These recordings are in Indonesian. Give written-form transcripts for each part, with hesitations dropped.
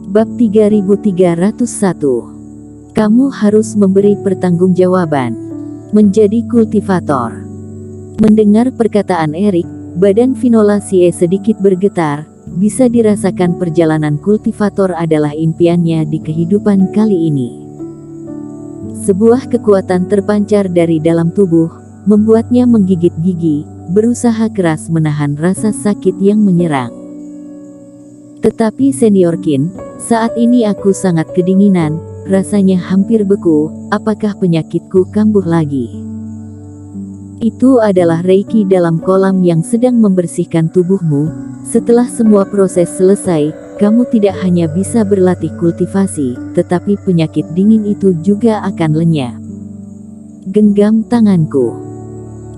Bab 3301. Kamu harus memberi pertanggungjawaban. Menjadi kultivator. Mendengar perkataan Erik, badan Finola Sie sedikit bergetar. Bisa dirasakan perjalanan kultivator adalah impiannya di kehidupan kali ini. Sebuah kekuatan terpancar dari dalam tubuh, membuatnya menggigit gigi, berusaha keras menahan rasa sakit yang menyerang. Tetapi Senior Qin, saat ini aku sangat kedinginan, rasanya hampir beku, apakah penyakitku kambuh lagi? Itu adalah Reiki dalam kolam yang sedang membersihkan tubuhmu. Setelah semua proses selesai, kamu tidak hanya bisa berlatih kultivasi, tetapi penyakit dingin itu juga akan lenyap. Genggam tanganku.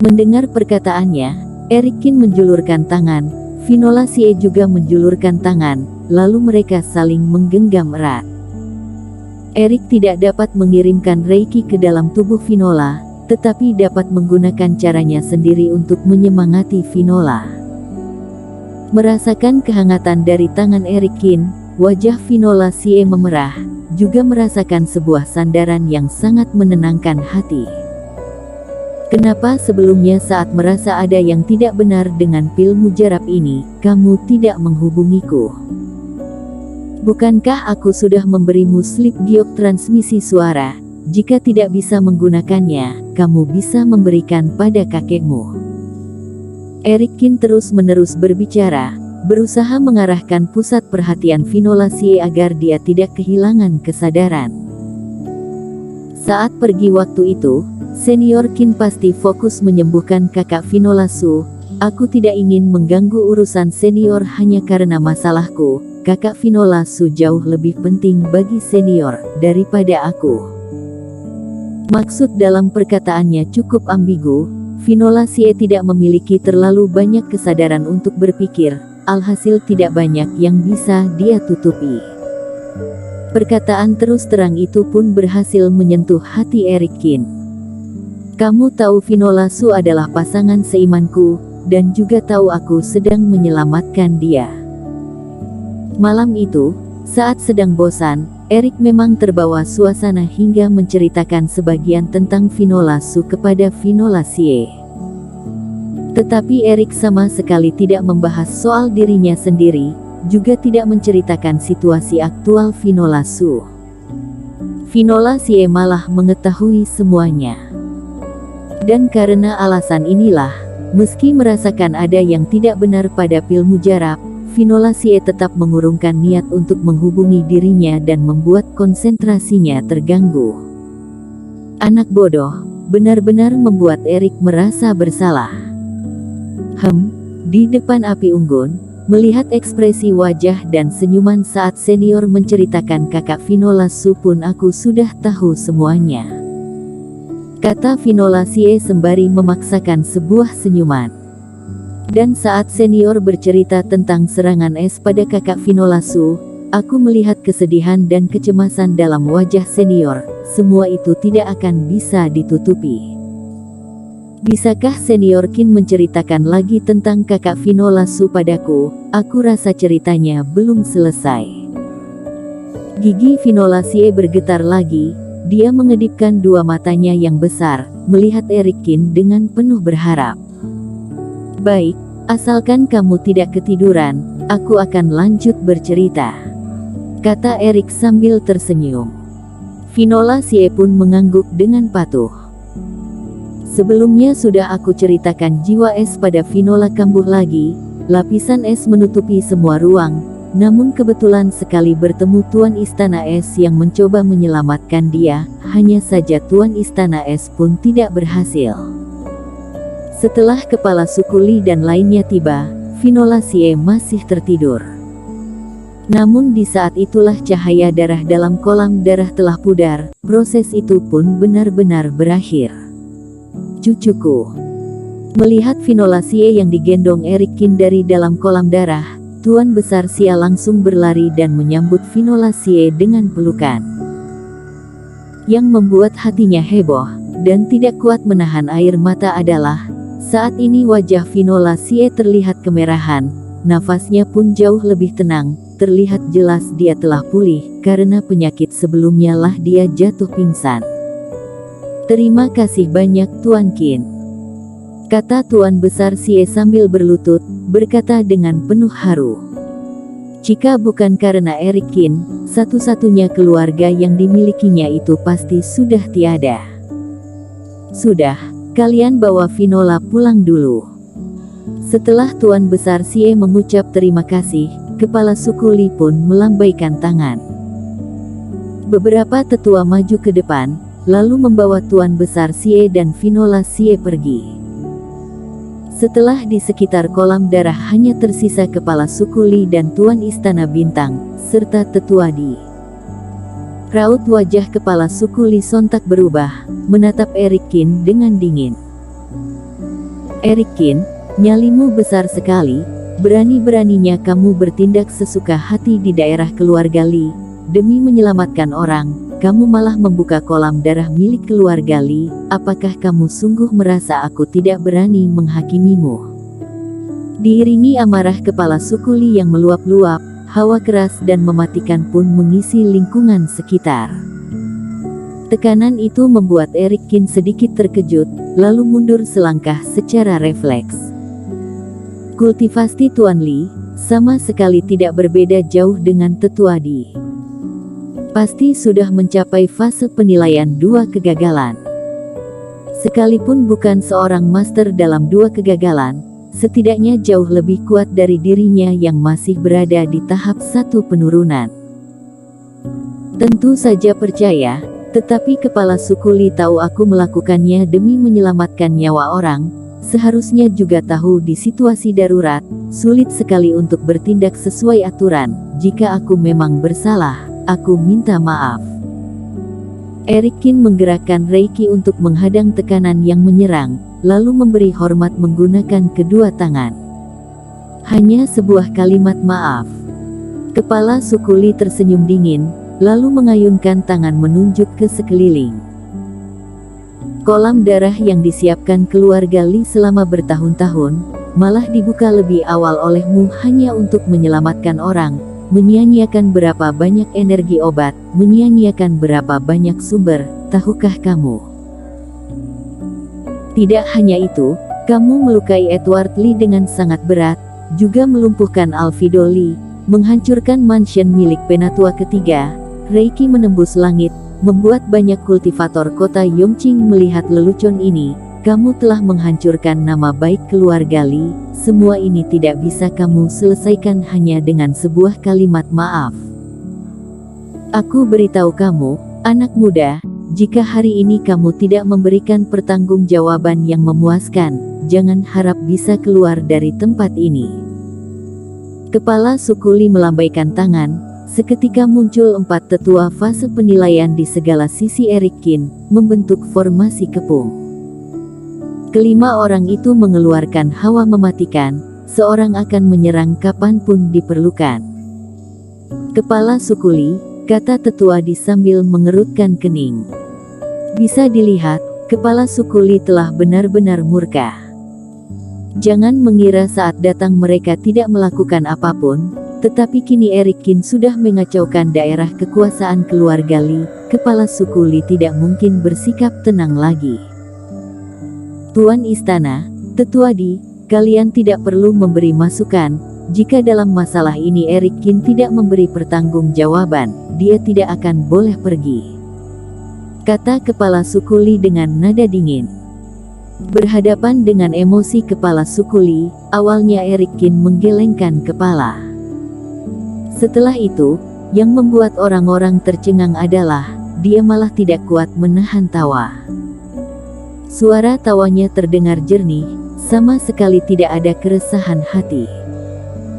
Mendengar perkataannya, Erik Qin menjulurkan tangan, Finola Sie juga menjulurkan tangan, lalu mereka saling menggenggam erat. Erik tidak dapat mengirimkan Reiki ke dalam tubuh Finola, tetapi dapat menggunakan caranya sendiri untuk menyemangati Finola. Merasakan kehangatan dari tangan Erik Qin, wajah Finola Sie memerah, juga merasakan sebuah sandaran yang sangat menenangkan hati. Kenapa sebelumnya saat merasa ada yang tidak benar dengan pil mujarab ini, kamu tidak menghubungiku? Bukankah aku sudah memberimu slip giok transmisi suara? Jika tidak bisa menggunakannya, kamu bisa memberikan pada kakekmu. Erik Qin terus-menerus berbicara, berusaha mengarahkan pusat perhatian Finola Sie agar dia tidak kehilangan kesadaran. Saat pergi waktu itu, Senior Qin pasti fokus menyembuhkan kakak Finola Su. Aku tidak ingin mengganggu urusan senior hanya karena masalahku. Kakak Finola Su jauh lebih penting bagi senior daripada aku. Maksud dalam perkataannya cukup ambigu. Finola Sie tidak memiliki terlalu banyak kesadaran untuk berpikir, alhasil tidak banyak yang bisa dia tutupi. Perkataan terus terang itu pun berhasil menyentuh hati Erik Qin. Kamu tahu Finola Su adalah pasangan seimanku, dan juga tahu aku sedang menyelamatkan dia. Malam itu, saat sedang bosan, Erik memang terbawa suasana hingga menceritakan sebagian tentang Finola Su kepada Finola Sie. Tetapi Erik sama sekali tidak membahas soal dirinya sendiri, juga tidak menceritakan situasi aktual Finola Su. Finola Sie malah mengetahui semuanya. Dan karena alasan inilah, meski merasakan ada yang tidak benar pada pil mujarab, Finola Sie tetap mengurungkan niat untuk menghubungi dirinya dan membuat konsentrasinya terganggu. Anak bodoh, benar-benar membuat Erik merasa bersalah. Di depan api unggun, melihat ekspresi wajah dan senyuman saat senior menceritakan kakak Finola Su pun aku sudah tahu semuanya. Kata Finola Sie sembari memaksakan sebuah senyuman. Dan saat senior bercerita tentang serangan es pada kakak Finola Su, aku melihat kesedihan dan kecemasan dalam wajah senior. Semua itu tidak akan bisa ditutupi. Bisakah Senior Qin menceritakan lagi tentang kakak Finola Su padaku? Aku rasa ceritanya belum selesai. Gigi Finola Sie bergetar lagi. Dia mengedipkan dua matanya yang besar, melihat Erik Qin dengan penuh berharap. Baik, asalkan kamu tidak ketiduran, aku akan lanjut bercerita, kata Erik sambil tersenyum. Finola Sie pun mengangguk dengan patuh. Sebelumnya sudah aku ceritakan jiwa es pada Finola kambuh lagi, lapisan es menutupi semua ruang. Namun kebetulan sekali bertemu Tuan Istana Es yang mencoba menyelamatkan dia, hanya saja Tuan Istana Es pun tidak berhasil. Setelah kepala suku Li dan lainnya tiba, Finola Sie masih tertidur. Namun di saat itulah cahaya darah dalam kolam darah telah pudar, proses itu pun benar-benar berakhir. Cucuku. Melihat Finola Sie yang digendong Erik Qin dari dalam kolam darah, Tuan Besar Xia langsung berlari dan menyambut Finola Sie dengan pelukan. Yang membuat hatinya heboh, dan tidak kuat menahan air mata adalah, saat ini wajah Finola Sie terlihat kemerahan, nafasnya pun jauh lebih tenang, terlihat jelas dia telah pulih, karena penyakit sebelumnya lah dia jatuh pingsan. "Terima kasih banyak Tuan Qin," kata Tuan Besar Xie sambil berlutut, berkata dengan penuh haru. Jika bukan karena Eric Qin, satu-satunya keluarga yang dimilikinya itu pasti sudah tiada. "Sudah, kalian bawa Finola pulang dulu." Setelah Tuan Besar Xie mengucap terima kasih, kepala suku Li pun melambaikan tangan. Beberapa tetua maju ke depan, lalu membawa Tuan Besar Xie dan Finola Xie pergi. Setelah di sekitar kolam darah hanya tersisa kepala suku Li dan Tuan Istana Bintang, serta tetua Di. Raut wajah kepala suku Li sontak berubah, menatap Eric Qin dengan dingin. "Eric Qin, nyalimu besar sekali, berani-beraninya kamu bertindak sesuka hati di daerah keluarga Li. Demi menyelamatkan orang, kamu malah membuka kolam darah milik keluarga Li. Apakah kamu sungguh merasa aku tidak berani menghakimimu?" Diiringi amarah kepala suku Li yang meluap-luap, hawa keras dan mematikan pun mengisi lingkungan sekitar. Tekanan itu membuat Eric Qin sedikit terkejut, lalu mundur selangkah secara refleks. Kultivasi Tuan Li sama sekali tidak berbeda jauh dengan tetua Di. Pasti sudah mencapai fase penilaian 2 kegagalan. Sekalipun bukan seorang master dalam 2 kegagalan, setidaknya jauh lebih kuat dari dirinya yang masih berada di tahap 1 penurunan. "Tentu saja percaya, tetapi kepala suku Li tahu aku melakukannya demi menyelamatkan nyawa orang. Seharusnya juga tahu di situasi darurat, sulit sekali untuk bertindak sesuai aturan. Jika aku memang bersalah, aku minta maaf." Eric Qin menggerakkan Reiki untuk menghadang tekanan yang menyerang, lalu memberi hormat menggunakan kedua tangan. "Hanya sebuah kalimat maaf." Kepala suku Li tersenyum dingin, lalu mengayunkan tangan menunjuk ke sekeliling. Kolam darah yang disiapkan keluarga Li selama bertahun-tahun, malah dibuka lebih awal olehmu hanya untuk menyelamatkan orang, menyia-nyiakan berapa banyak energi obat, menyia-nyiakan berapa banyak sumber, tahukah kamu? Tidak hanya itu, kamu melukai Edward Li dengan sangat berat, juga melumpuhkan Alvido Li, menghancurkan mansion milik Penatua Ketiga. Reiki menembus langit, membuat banyak kultivator kota Yongqing melihat lelucon ini. Kamu telah menghancurkan nama baik keluarga Li. Semua ini tidak bisa kamu selesaikan hanya dengan sebuah kalimat maaf. Aku beritahu kamu, anak muda, jika hari ini kamu tidak memberikan pertanggungjawaban yang memuaskan, jangan harap bisa keluar dari tempat ini. Kepala suku Li melambaikan tangan. Seketika muncul 4 tetua fase penilaian di segala sisi Eric Qin, membentuk formasi kepung. Kelima orang itu mengeluarkan hawa mematikan, seorang akan menyerang kapanpun diperlukan. "Kepala suku Li," kata tetua Di sambil mengerutkan kening. Bisa dilihat, kepala suku Li telah benar-benar murka. Jangan mengira saat datang mereka tidak melakukan apapun, tetapi kini Eric Qin sudah mengacaukan daerah kekuasaan keluarga Li. Kepala suku Li tidak mungkin bersikap tenang lagi. "Tuan Istana, tetua Di, kalian tidak perlu memberi masukan. Jika dalam masalah ini Eric Qin tidak memberi pertanggungjawaban, dia tidak akan boleh pergi," kata kepala suku Li dengan nada dingin. Berhadapan dengan emosi kepala suku Li, awalnya Eric Qin menggelengkan kepala. Setelah itu, yang membuat orang-orang tercengang adalah, dia malah tidak kuat menahan tawa. Suara tawanya terdengar jernih, sama sekali tidak ada keresahan hati.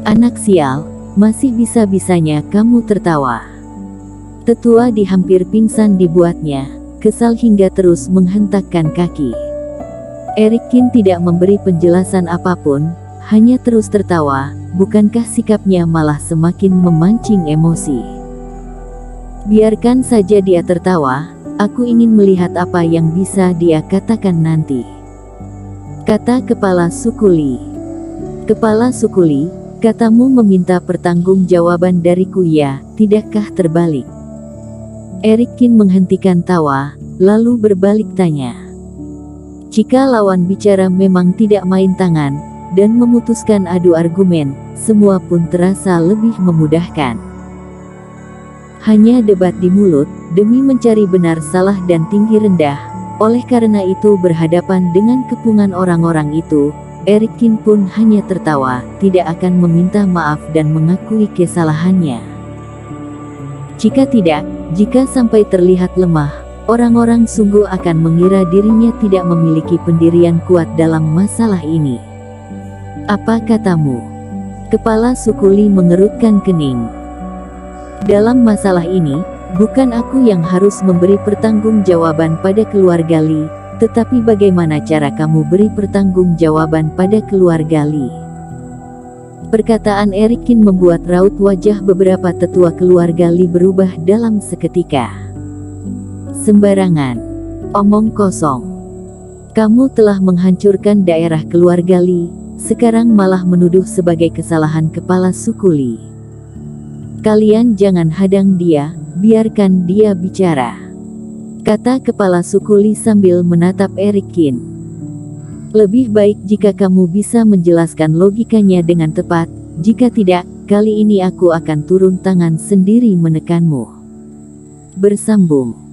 "Anak sial, masih bisa-bisanya kamu tertawa." Tetua Di hampir pingsan dibuatnya, kesal hingga terus menghentakkan kaki. Eric Qin tidak memberi penjelasan apapun, hanya terus tertawa. Bukankah sikapnya malah semakin memancing emosi? "Biarkan saja dia tertawa, aku ingin melihat apa yang bisa dia katakan nanti," kata kepala suku Li. Kepala suku Li, Katamu meminta pertanggungjawaban dariku ya, tidakkah terbalik? Erikin menghentikan tawa, lalu berbalik tanya. Jika lawan bicara memang tidak main tangan, dan memutuskan adu argumen, semua pun terasa lebih memudahkan. Hanya debat di mulut, demi mencari benar salah dan tinggi rendah. Oleh karena itu berhadapan dengan kepungan orang-orang itu, Erikin pun hanya tertawa, tidak akan meminta maaf dan mengakui kesalahannya. Jika tidak, jika sampai terlihat lemah, orang-orang sungguh akan mengira dirinya tidak memiliki pendirian kuat dalam masalah ini. Apa katamu? Kepala Sukuli mengerutkan kening. Dalam masalah ini, bukan aku yang harus memberi pertanggungjawaban pada keluarga Li, tetapi bagaimana cara kamu beri pertanggungjawaban pada keluarga Li? Perkataan Erikin membuat raut wajah beberapa tetua keluarga Li berubah dalam seketika. Sembarangan. Omong kosong. Kamu telah menghancurkan daerah keluarga Li, sekarang malah menuduh sebagai kesalahan kepala suku Li. Kalian jangan hadang dia, biarkan dia bicara, kata kepala suku Li sambil menatap Erikin. Lebih baik jika kamu bisa menjelaskan logikanya dengan tepat, jika tidak, kali ini aku akan turun tangan sendiri menekanmu. Bersambung.